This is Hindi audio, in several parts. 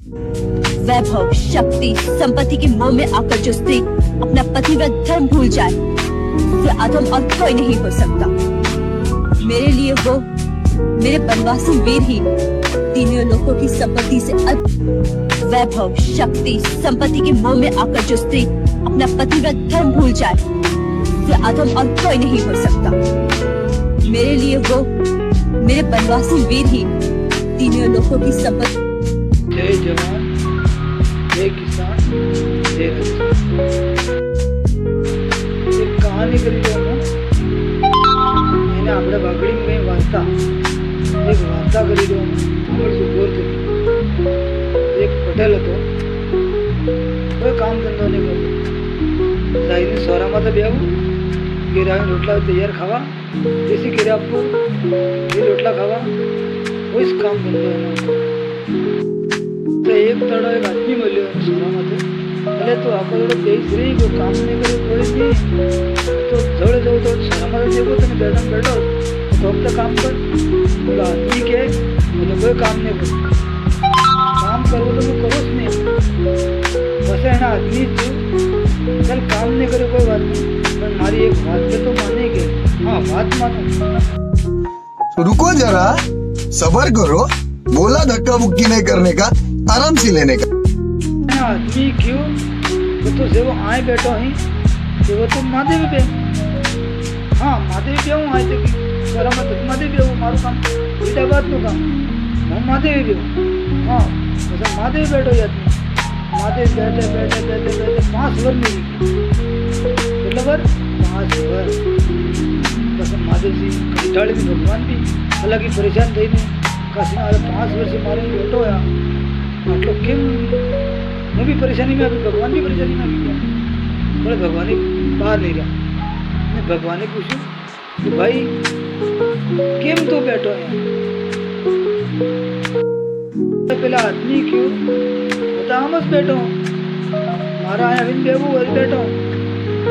वैभव, शक्ति, संपत्ति के मोह में आकर जो स्त्री अपना पतिव्रत धर्म भूल जाए, उससे अधम और कोई नहीं हो सकता। मेरे लिए वो मेरे बनवासी वीर ही तीनों लोगों की संपत्ति से वैभव, शक्ति, संपत्ति के मोह में आकर जो स्त्री अपना पतिव्रत धर्म भूल जाए, उससे अधम और कोई नहीं हो सकता। मेरे लिए वो मेरे बनवासी वीर ही तीनों लोगों की संपत्ति। जय जवान, जय किसान, जय राजस्थान। एक कहानी કરી દો એને આપણે વાગડી में વાર્તા એક વાર્તા કરી દો સાંભળશું ગોરથી। એક પટેલ હતો, કોઈ કામ ધંધો નહીં કરતો, સાઈની સોરામાં તો બેવું કેરાવી રોટલા તૈયાર ખાવા, દેશી કેરા આપવું, એ રોટલા ખાવા, કોઈ જ કામ ધંધો એનો। तो एक तड़ो एक आदमी मिलो सोना मत पहले तो आपको थोड़ा देश रही को काम नहीं करे कोई नहीं तो थोड़े जाओ तो सोना मत देखो तुम बैठो तो अब तक काम कर बोला आदमी के मुझे कोई काम नहीं कर काम करो तो मैं करो नहीं वैसे है ना आदमी तू चल काम नहीं करे कोई बात नहीं पर हमारी एक बात पे तो मानेंगे। हाँ बात मानो। रुको जरा, सब्र करो, बोला धक्का मुक्की नहीं करने का, आराम से लेने का। आदमी क्यों तो जो आए बैठो ही जो तो महादेवी पे। हाँ महादेवी पे हूँ आए थे कि सर मत महादेवी पे मारू काम इटा बात नो काम हम महादेवी पे। हाँ बस महादेवी बैठो ही आदमी महादेवी बैठे बैठे बैठे बैठे 5 वर्ष नहीं मतलब 5 वर्ष बस महादेव जी कंटाड़ी भी भगवान भी हालांकि परेशान थी नहीं काशी 5 वर्ष मारे बैठो या आटलो केम मैं भी परेशानी में अभी भगवान भी परेशानी में अभी गया बोले भगवान बाहर नहीं रहा। मैं भगवान ने पूछूं कि भाई केम तो बैठो है तो पहला आदमी क्यों बता हम बैठो मारा आया बिन बेबू वही बैठो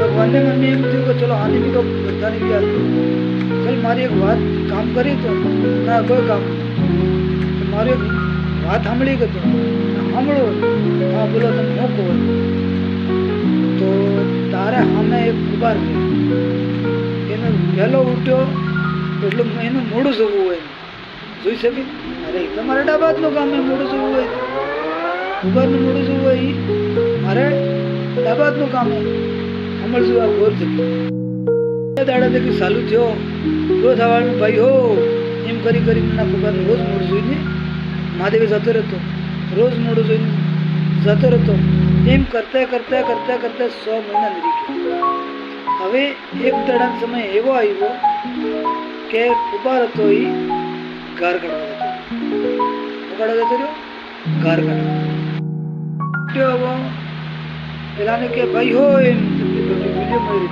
भगवान ने मन में थी को चलो आने भी को बता नहीं भी आदमी चल मारी एक बात काम करी तो ना कोई काम तो मारी एक बात સાંભળી કે તો સાંભળો હા બોલો તમે હું કહો તો તારે સામે એક કુબાર છે એને વહેલો ઉઠ્યો એટલું એનું મોડું જોવું હોય જોઈ શકે અરે તમારે ડાબાદનું કામ એ મોડું જોવું હોય કુબારનું મોડું જોવું હોય મારે ડાબાદનું કામ સાંભળશું આ ગોર થકી દાડા થકી ચાલુ થયો રોજ સવારમાં ભાઈ હો એમ કરી કરીને ના કુબારનું રોજ મોડું જોઈને महादेवी जाते रहते रोज मोड़ो जो जाते रहते एम करते करते करते करते 100 महीना निरी गया। हवे एक दड़ा समय एवो आयो के कुबार तो ही गार काढ़वा देते रहो गार काढ़वा वो एलाने के भाई हो एम वीडियो मेरी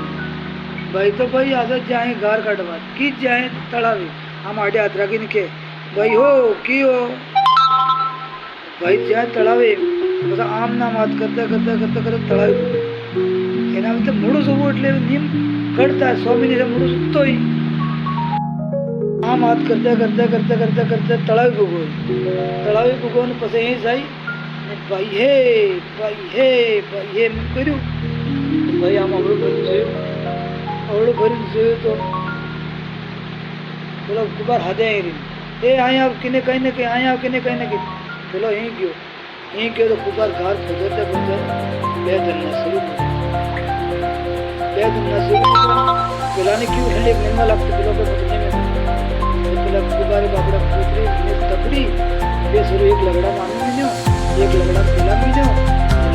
भाई तो भाई आजा जाए गार काढ़वा की जाए तड़ावे हम आड़े यात्रा की निके भाई हो की हो भाई जाए तड़ावे बस आम ना बात करते करते करते करते तड़ावे एना में तो मोड़ो जोवो એટલે નિયમ કરતા 100 મિનિટ મોડું સુતો ही आम बात करते करते करते करते करते तड़ावे भोगो ने પછી અહીં જાય ને ભાઈ હે મેં કર્યું ભાઈ આમ આવડું ભરીને જોયું તો બોલો કુબાર હાથે આવી રહી એ અહીંયા કિને કઈ ને કઈ અહીંયા કિને કઈ ને કઈ પેલો અહીં ગયો તો કુબાર ઘર ફજરતે બે ધનના શરૂ પેલાને ક્યું હેડે એક મહિના લાગતો પેલો કે પકડને में પેલા કુબારે બાપડા પુત્રી ને તપડી બે શરૂ એક લગડા મામી મીનો એક લગડા પેલા મીનો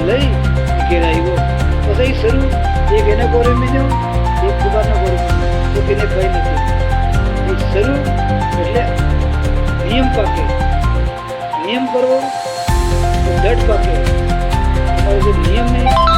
લઈ કેરા આવ્યો પછી શરૂ એક એને કોરે મીનો એક કુબારનો કોરે તો કેને કઈ નથી એ શરૂ એટલે નિયમ પાકે नियम करो तो डट पाके और जो नियम नहीं